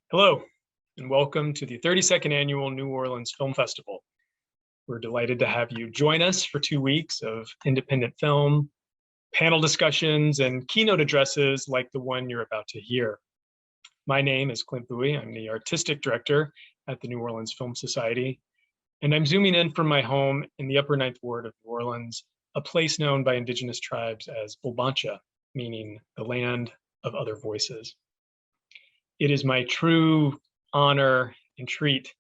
Hello, and welcome to the 32nd Annual New Orleans Film Festival. We're delighted to have you join us for 2 weeks of independent film, panel discussions, and keynote addresses like the one you're about to hear. My name is Clint Bowie. I'm the artistic director at the New Orleans Film Society, and I'm zooming in from my home in the Upper Ninth Ward of New Orleans, a place known by indigenous tribes as Bulbancha, meaning the land of other voices. It is my true honor and treat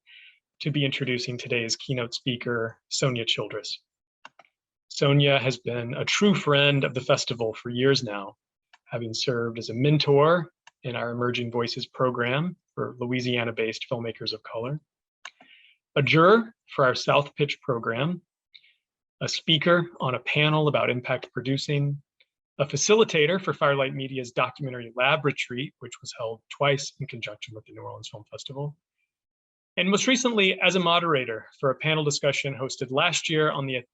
to be introducing today's keynote speaker, Sonya Childress. Sonya has been a true friend of the festival for years now, having served as a mentor in our Emerging Voices program for Louisiana-based filmmakers of color, a juror for our South Pitch program, a speaker on a panel about impact producing, a facilitator for Firelight Media's documentary lab retreat, which was held twice in conjunction with the New Orleans Film Festival, and most recently as a moderator for a panel discussion hosted last year on the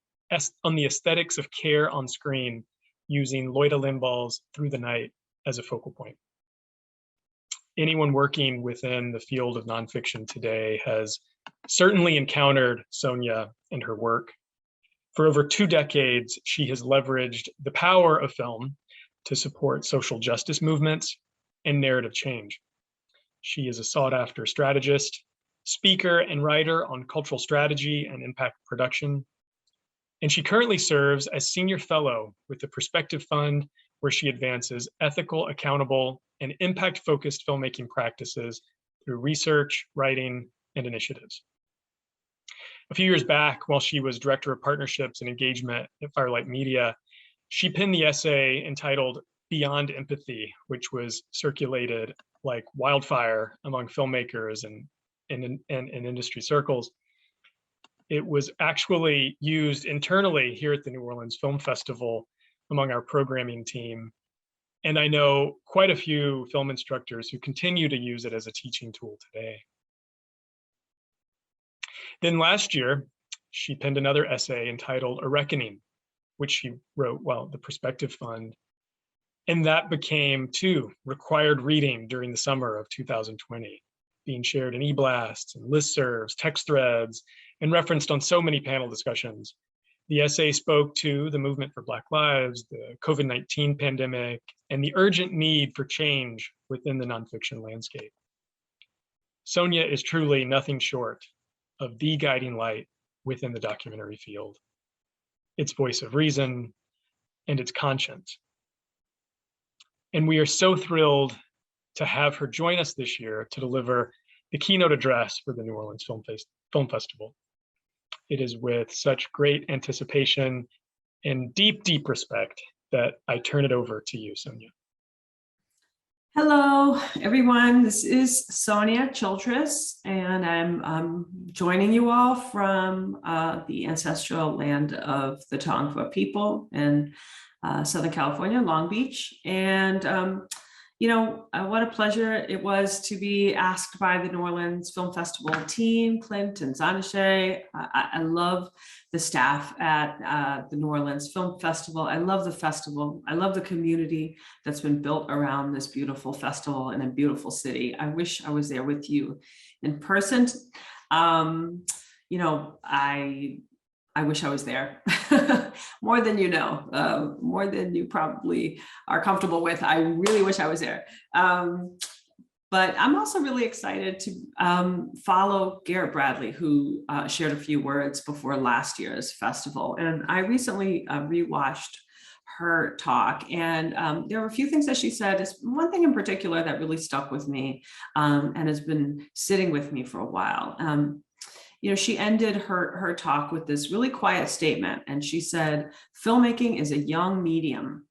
aesthetics of care on screen, using Loida Limbaugh's Through the Night as a focal point. Anyone working within the field of nonfiction today has certainly encountered Sonya and her work. For over 2 decades, she has leveraged the power of film to support social justice movements and narrative change. She is a sought-after strategist, speaker, and writer on cultural strategy and impact production. And she currently serves as senior fellow with the Perspective Fund, where she advances ethical, accountable, and impact-focused filmmaking practices through research, writing, and initiatives. A few years back, while she was Director of Partnerships and Engagement at Firelight Media, she penned the essay entitled Beyond Empathy, which was circulated like wildfire among filmmakers and in industry circles. It was actually used internally here at the New Orleans Film Festival among our programming team. And I know quite a few film instructors who continue to use it as a teaching tool today. Then last year, she penned another essay entitled A Reckoning, which she wrote while at the Perspective Fund. And that became, too, required reading during the summer of 2020, being shared in e-blasts and listservs, text threads, and referenced on so many panel discussions. The essay spoke to the movement for Black Lives, the COVID-19 pandemic, and the urgent need for change within the nonfiction landscape. Sonya is truly nothing short of the guiding light within the documentary field, its voice of reason and its conscience. And we are so thrilled to have her join us this year to deliver the keynote address for the New Orleans Film Festival. It is with such great anticipation and deep, deep respect that I turn it over to you, Sonya. Hello, everyone. This is Sonia Childress, and I'm joining you all from the ancestral land of the Tongva people in Southern California, Long Beach. And, what a pleasure it was to be asked by the New Orleans Film Festival team, Clint and Zanishay. I love the staff at the New Orleans Film Festival. I love the festival. I love the community that's been built around this beautiful festival in a beautiful city. I wish I was there with you in person. I wish I was there more than you know, more than you probably are comfortable with. I really wish I was there. But I'm also really excited to follow Garrett Bradley, who shared a few words before last year's festival. And I recently rewatched her talk, and there were a few things that she said. Is one thing in particular that really stuck with me and has been sitting with me for a while. She ended her talk with this really quiet statement, and she said, filmmaking is a young medium,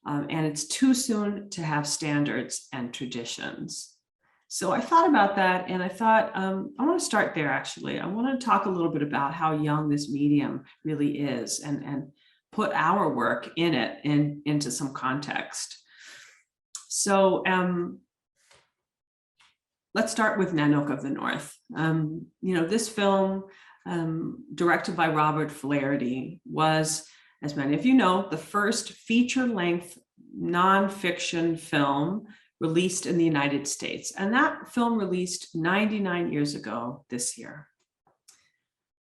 and it's too soon to have standards and traditions. So I thought about that, and I thought, I want to start there, actually. I want to talk a little bit about how young this medium really is, and put our work in it into some context. So let's start with Nanook of the North. This film, directed by Robert Flaherty, was, as many of you know, the first feature-length nonfiction film released in the United States. And that film released 99 years ago this year.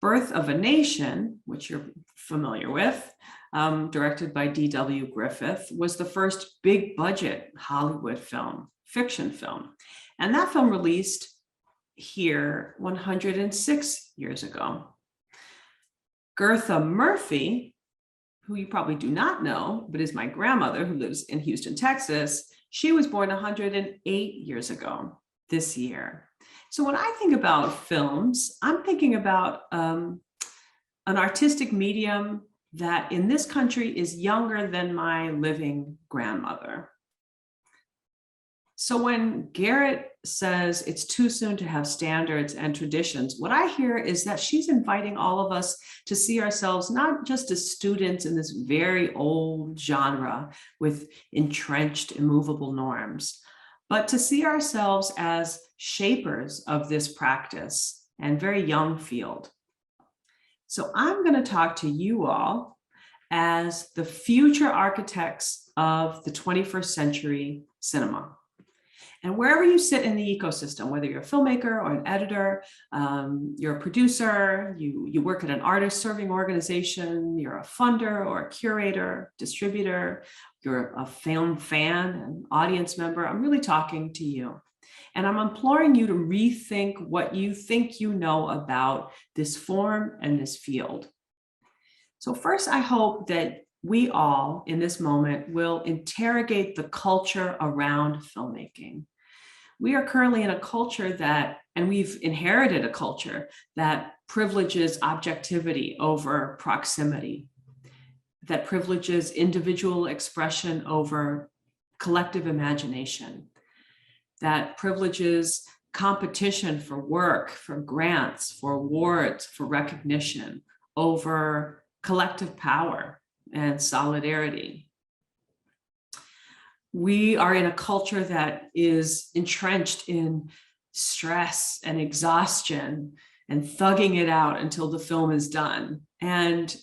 Birth of a Nation, which you're familiar with, directed by D.W. Griffith, was the first big budget Hollywood film, fiction film. And that film released here 106 years ago. Gertha Murphy, who you probably do not know, but is my grandmother who lives in Houston, Texas, she was born 108 years ago this year. So when I think about films, I'm thinking about an artistic medium that in this country is younger than my living grandmother. So when Garrett says it's too soon to have standards and traditions, what I hear is that she's inviting all of us to see ourselves not just as students in this very old genre with entrenched, immovable norms, but to see ourselves as shapers of this practice and very young field. So I'm going to talk to you all as the future architects of the 21st century cinema. And wherever you sit in the ecosystem, whether you're a filmmaker or an editor, you're a producer, you work at an artist-serving organization, you're a funder or a curator, distributor, you're a film fan, an audience member, I'm really talking to you. And I'm imploring you to rethink what you think you know about this form and this field. So first, I hope that we all in this moment will interrogate the culture around filmmaking. We are currently in a culture that, and we've inherited a culture that privileges objectivity over proximity, that privileges individual expression over collective imagination, that privileges competition for work, for grants, for awards, for recognition over collective power and solidarity. We are in a culture that is entrenched in stress and exhaustion and thugging it out until the film is done, and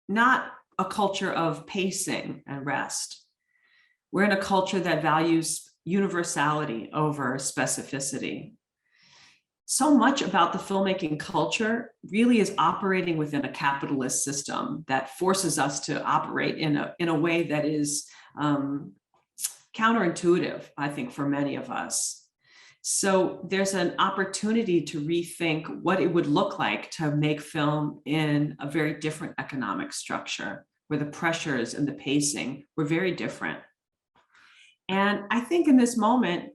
not a culture of pacing and rest. We're in a culture that values universality over specificity. So much about the filmmaking culture really is operating within a capitalist system that forces us to operate in a way that is counterintuitive, I think, for many of us. So there's an opportunity to rethink what it would look like to make film in a very different economic structure, where the pressures and the pacing were very different. And I think in this moment,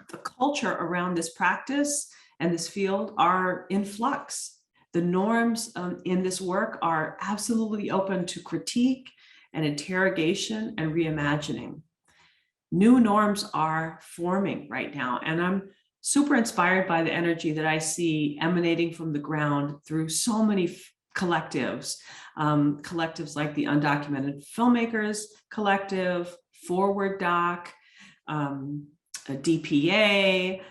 the culture around this practice and this field are in flux. The norms in this work are absolutely open to critique and interrogation and reimagining. New norms are forming right now, and I'm super inspired by the energy that I see emanating from the ground through so many collectives, collectives like the Undocumented Filmmakers Collective, Forward Doc, DPA,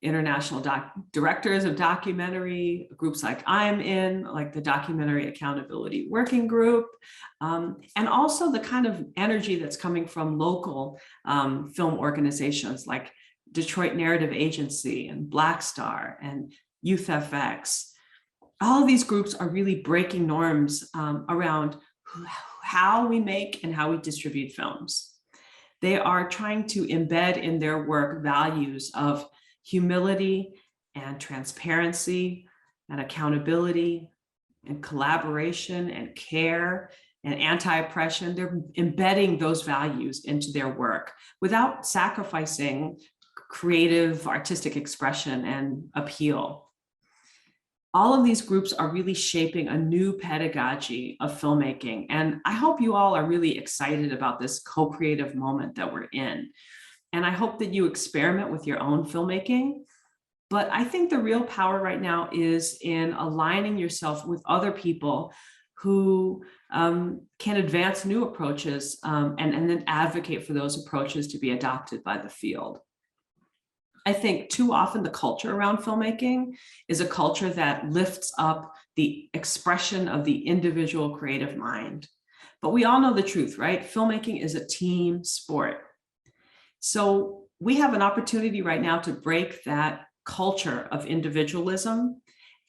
International Directors of Documentary, groups like I'm in, like the Documentary Accountability Working Group, and also the kind of energy that's coming from local film organizations like Detroit Narrative Agency and Black Star and Youth FX. All of these groups are really breaking norms around how we make and how we distribute films. They are trying to embed in their work values of humility and transparency and accountability and collaboration and care and anti-oppression. They're embedding those values into their work without sacrificing creative, artistic expression and appeal. All of these groups are really shaping a new pedagogy of filmmaking. And I hope you all are really excited about this co-creative moment that we're in. And I hope that you experiment with your own filmmaking. But I think the real power right now is in aligning yourself with other people who can advance new approaches and then advocate for those approaches to be adopted by the field. I think too often the culture around filmmaking is a culture that lifts up the expression of the individual creative mind. But we all know the truth, right? Filmmaking is a team sport. So we have an opportunity right now to break that culture of individualism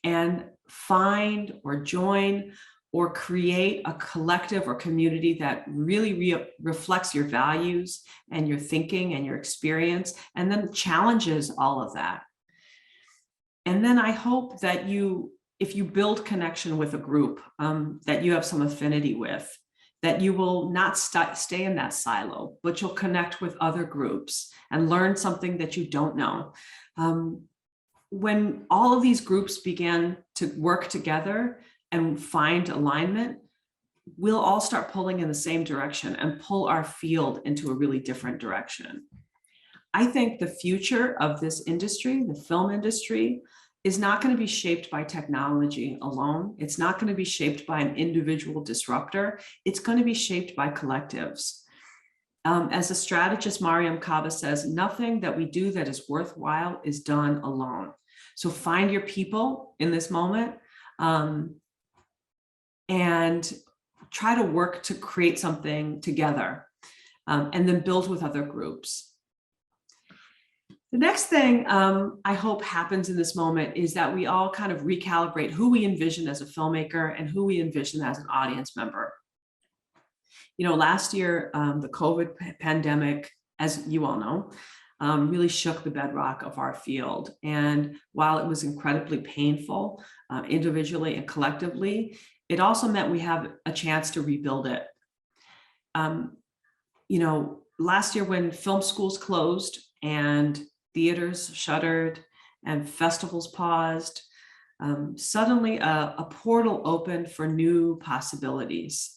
and find or join or create a collective or community that really reflects your values and your thinking and your experience, and then challenges all of that. And then I hope that if you build connection with a group that you have some affinity with, that you will not stay in that silo, but you'll connect with other groups and learn something that you don't know. When all of these groups began to work together and find alignment, we'll all start pulling in the same direction and pull our field into a really different direction. I think the future of this industry, the film industry, is not going to be shaped by technology alone. It's not going to be shaped by an individual disruptor. It's going to be shaped by collectives. As a strategist, Mariam Kaba says, nothing that we do that is worthwhile is done alone. So find your people in this moment and try to work to create something together and then build with other groups. The next thing I hope happens in this moment is that we all kind of recalibrate who we envision as a filmmaker and who we envision as an audience member. You know, last year, the COVID pandemic, as you all know, really shook the bedrock of our field. And while it was incredibly painful, individually and collectively, it also meant we have a chance to rebuild it. You know, last year when film schools closed and theaters shuttered and festivals paused, suddenly a portal opened for new possibilities.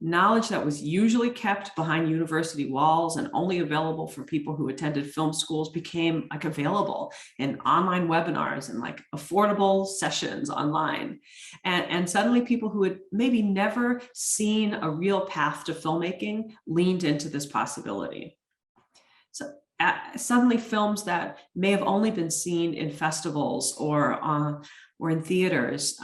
Knowledge that was usually kept behind university walls and only available for people who attended film schools became like available in online webinars and like affordable sessions online. And suddenly people who had maybe never seen a real path to filmmaking leaned into this possibility. So suddenly films that may have only been seen in festivals or in theaters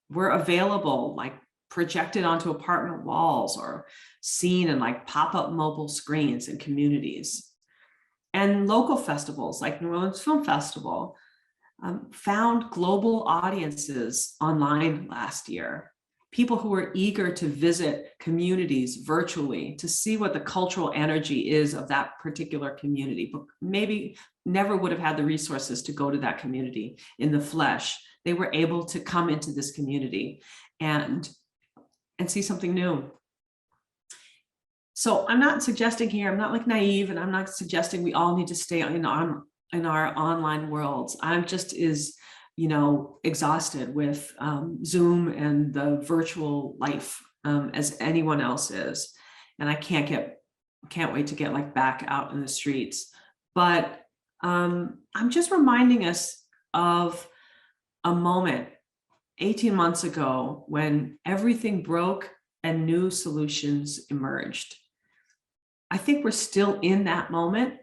were available, like projected onto apartment walls or seen in like pop-up mobile screens in communities. And local festivals like New Orleans Film Festival found global audiences online last year. People who were eager to visit communities virtually to see what the cultural energy is of that particular community, but maybe never would have had the resources to go to that community in the flesh. They were able to come into this community and see something new. So I'm not suggesting here, I'm not like naive, and I'm not suggesting we all need to stay in our online worlds. I'm just exhausted with Zoom and the virtual life as anyone else is. And I can't wait to get like back out in the streets. But I'm just reminding us of a moment 18 months ago when everything broke and new solutions emerged. I think we're still in that moment,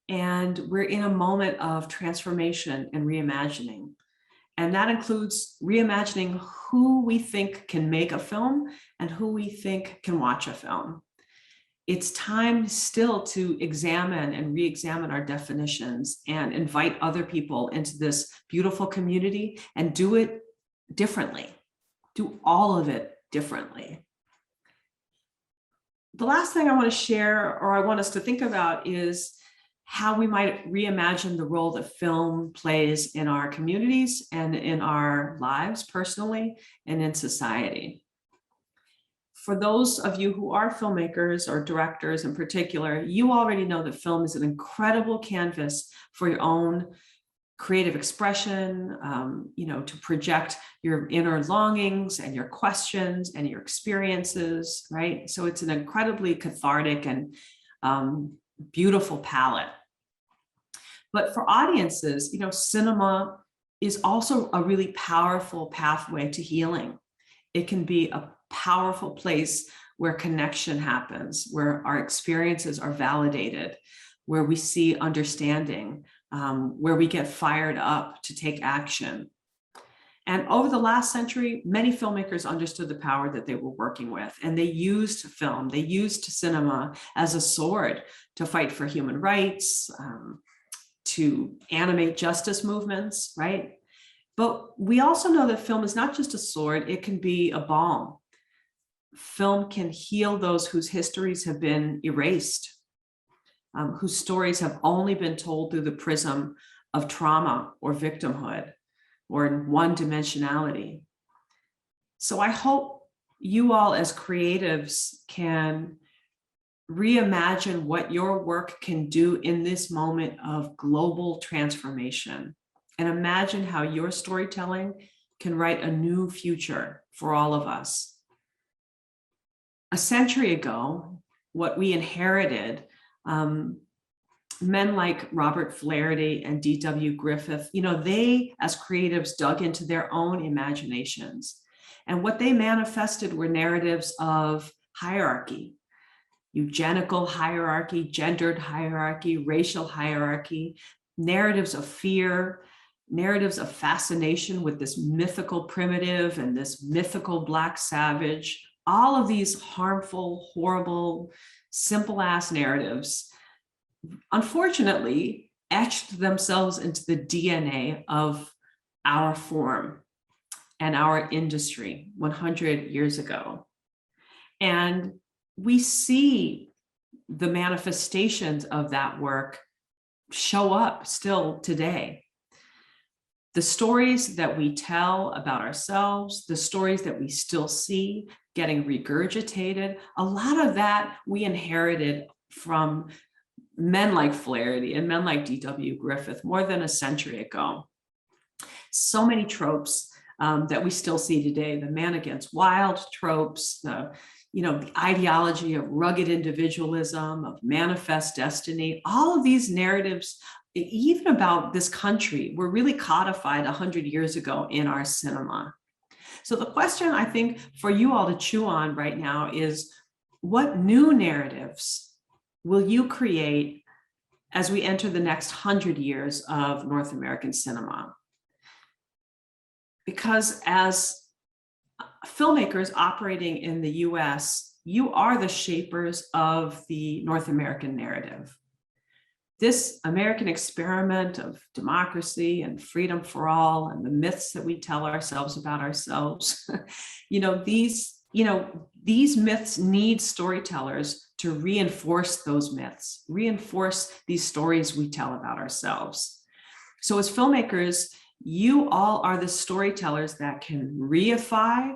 and we're in a moment of transformation and reimagining. And that includes reimagining who we think can make a film and who we think can watch a film. It's time still to examine and re-examine our definitions and invite other people into this beautiful community and do it differently, do all of it differently. The last thing I want to share, or I want us to think about, is how we might reimagine the role that film plays in our communities and in our lives personally and in society. For those of you who are filmmakers or directors in particular, you already know that film is an incredible canvas for your own creative expression, to project your inner longings and your questions and your experiences, right? So it's an incredibly cathartic and beautiful palette. But for audiences, cinema is also a really powerful pathway to healing. It can be a powerful place where connection happens, where our experiences are validated, where we see understanding, where we get fired up to take action. And over the last century, many filmmakers understood the power that they were working with, and they used film, they used cinema as a sword to fight for human rights, to animate justice movements, right? But we also know that film is not just a sword, it can be a balm. Film can heal those whose histories have been erased, whose stories have only been told through the prism of trauma or victimhood or in one-dimensionality. So I hope you all as creatives can reimagine what your work can do in this moment of global transformation, and imagine how your storytelling can write a new future for all of us. A century ago, what we inherited, men like Robert Flaherty and D.W. Griffith, they as creatives dug into their own imaginations. And what they manifested were narratives of hierarchy, eugenical hierarchy, gendered hierarchy, racial hierarchy, narratives of fear, narratives of fascination with this mythical primitive and this mythical Black savage. All of these harmful, horrible, simple-ass narratives, unfortunately, etched themselves into the DNA of our form and our industry 100 years ago. And we see the manifestations of that work show up still today. The stories that we tell about ourselves, the stories that we still see getting regurgitated, a lot of that we inherited from men like Flaherty and men like D.W. Griffith more than a century ago. So many tropes that we still see today, the man against wild tropes, the ideology of rugged individualism, of manifest destiny, all of these narratives, even about this country, were really codified 100 years ago in our cinema. So the question I think for you all to chew on right now is, what new narratives will you create as we enter the next 100 years of North American cinema? Because as filmmakers operating in the US, you are the shapers of the North American narrative. This American experiment of democracy and freedom for all and the myths that we tell ourselves about ourselves, these myths need storytellers to reinforce those myths, reinforce these stories we tell about ourselves. So as filmmakers, you all are the storytellers that can reify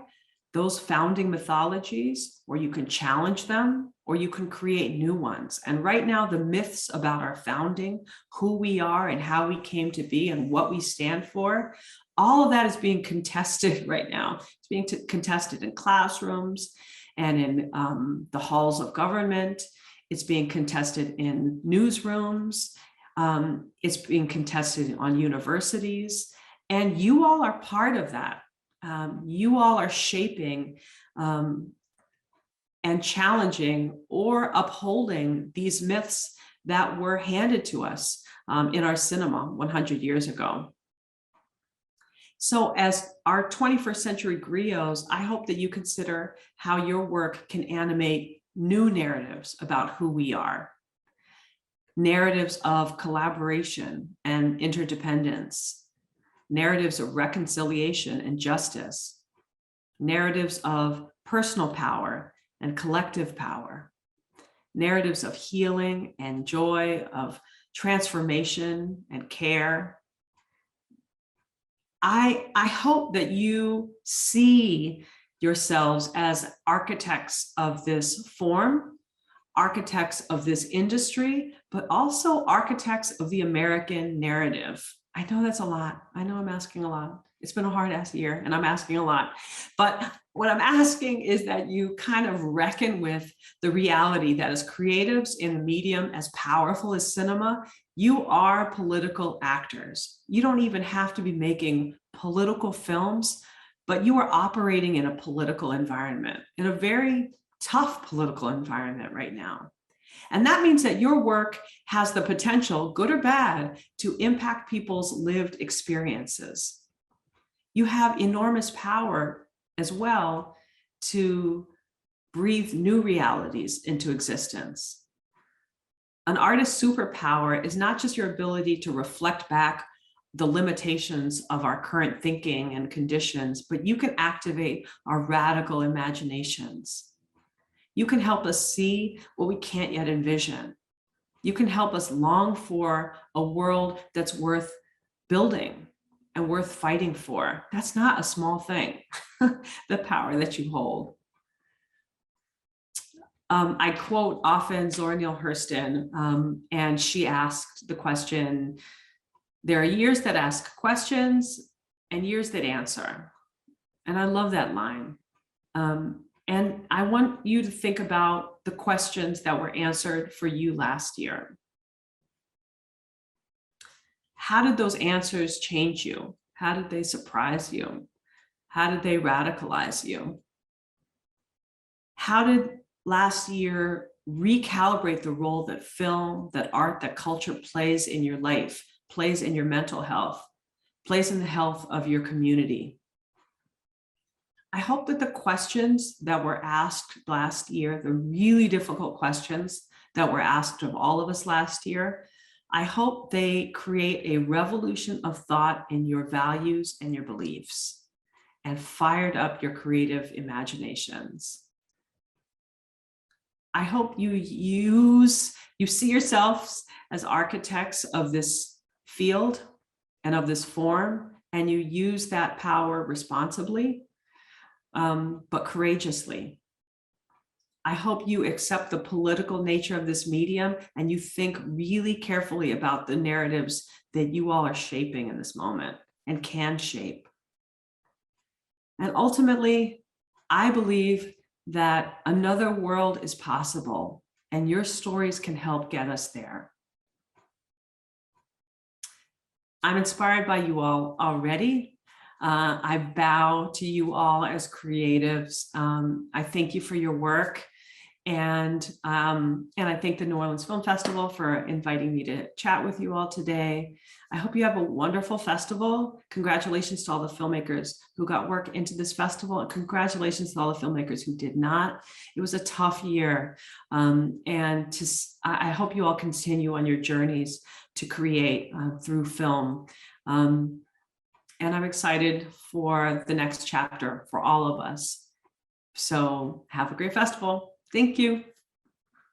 those founding mythologies, or you can challenge them, or you can create new ones. And right now, the myths about our founding, who we are and how we came to be and what we stand for, all of that is being contested right now. It's being contested in classrooms and in the halls of government. It's being contested in newsrooms. It's being contested on universities. And you all are part of that. You all are shaping and challenging or upholding these myths that were handed to us in our cinema 100 years ago. So as our 21st century griots, I hope that you consider how your work can animate new narratives about who we are. Narratives of collaboration and interdependence, narratives of reconciliation and justice, narratives of personal power and collective power, narratives of healing and joy, of transformation and care. I hope that you see yourselves as architects of this form, architects of this industry, but also architects of the American narrative. I know that's a lot. I know I'm asking a lot. It's been a hard-ass year and I'm asking a lot. But what I'm asking is that you kind of reckon with the reality that as creatives in a medium as powerful as cinema, you are political actors. You don't even have to be making political films, but you are operating in a political environment, in a very tough political environment right now. And that means that your work has the potential, good or bad, to impact people's lived experiences. you have enormous power as well to breathe new realities into existence. An artist's superpower is not just your ability to reflect back the limitations of our current thinking and conditions, but you can activate our radical imaginations. You can help us see what we can't yet envision. You can help us long for a world that's worth building and worth fighting for. That's not a small thing, the power that you hold. I quote often Zora Neale Hurston, and she asked the question, there are years that ask questions and years that answer. And I love that line. And I want you to think about the questions that were answered for you last year. How did those answers change you? How did they surprise you? How did they radicalize you? How did last year recalibrate the role that film, that art, that culture plays in your life, plays in your mental health, plays in the health of your community? I hope that the questions that were asked last year, the really difficult questions that were asked of all of us last year, I hope they create a revolution of thought in your values and your beliefs and fired up your creative imaginations. I hope you see yourselves as architects of this field and of this form, and you use that power responsibly, but courageously. I hope you accept the political nature of this medium and you think really carefully about the narratives that you all are shaping in this moment and can shape. And ultimately, I believe that another world is possible and your stories can help get us there. I'm inspired by you all already. I bow to you all as creatives. I thank you for your work. And I thank the New Orleans Film Festival for inviting me to chat with you all today. I hope you have a wonderful festival. Congratulations to all the filmmakers who got work into this festival, and congratulations to all the filmmakers who did not. It was a tough year. I hope you all continue on your journeys to create through film. And I'm excited for the next chapter for all of us. So have a great festival. Thank you.